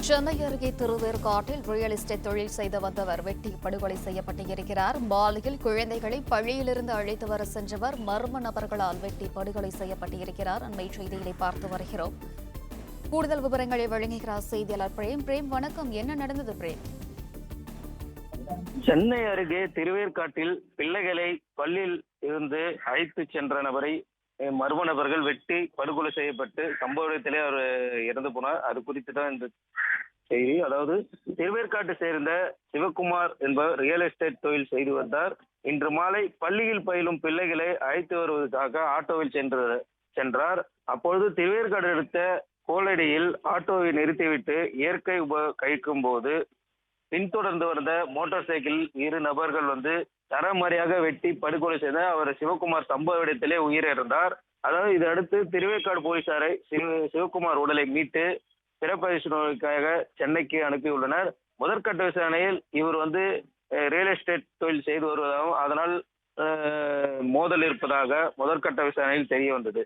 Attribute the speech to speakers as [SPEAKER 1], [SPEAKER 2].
[SPEAKER 1] சென்னை அருகே திருவேற்காட்டில் real estate தொழில் செய்து வந்தவர் வெட்டி படுகொலை செய்யப்பட்டிருக்கிறார். மாலையில் குழந்தைகளை பள்ளியிலிருந்து அழைத்து வர சென்றவர் மர்ம நபர்களால் வெட்டி படுகொலை செய்யப்பட்டிருக்கிறார். அண்மை செய்திகளை பார்த்து வருகிறோம். கூடுதல் விவரங்களை வழங்குகிறார் செய்தியாளர் பிரேம். பிரேம், வணக்கம். என்ன நடந்தது பிரேம்?
[SPEAKER 2] சென்னை அருகே திருவேற்காட்டில் பிள்ளைகளை பள்ளியில் இருந்து அழைத்து சென்ற நபரை மர்ம நபர்கள் வெட்டி படுகொலை செய்யப்பட்டு சம்பவ இடத்திலே அவர் இறந்து போனார். அது குறித்து தான் இந்த செய்தி. அதாவது திருவேற்காட்டை சேர்ந்த சிவகுமார் என்பவர் ரியல் எஸ்டேட் தொழில் செய்து வந்தார். இன்று மாலை பள்ளியில் பயிலும் பிள்ளைகளை அழைத்து வருவதற்காக ஆட்டோவில் சென்றார். அப்பொழுது திருவேற்காடு எடுத்த கோலடியில் ஆட்டோவை நிறுத்திவிட்டு இயற்கை கழிக்கும் போது பின்தொடர்ந்து வந்த மோட்டார் சைக்கிள் இரு நபர்கள் தரமறையாக வெட்டி படுகொலை செய்த அவர் சிவகுமார் சம்பவ இடத்திலே உயிரிழந்தார். அதாவது இதை அடுத்து திருவேற்காடு போலீசாரை சிவகுமார் உடலை மீட்டு பிறப்பரிசோதனைக்காக சென்னைக்கு அனுப்பியுள்ளனர். முதற்கட்ட விசாரணையில் இவர் ரியல் எஸ்டேட் தொழில் செய்து வருவதாகவும் அதனால் மோதல் இருப்பதாக முதற்கட்ட விசாரணையில் தெரிய வந்தது.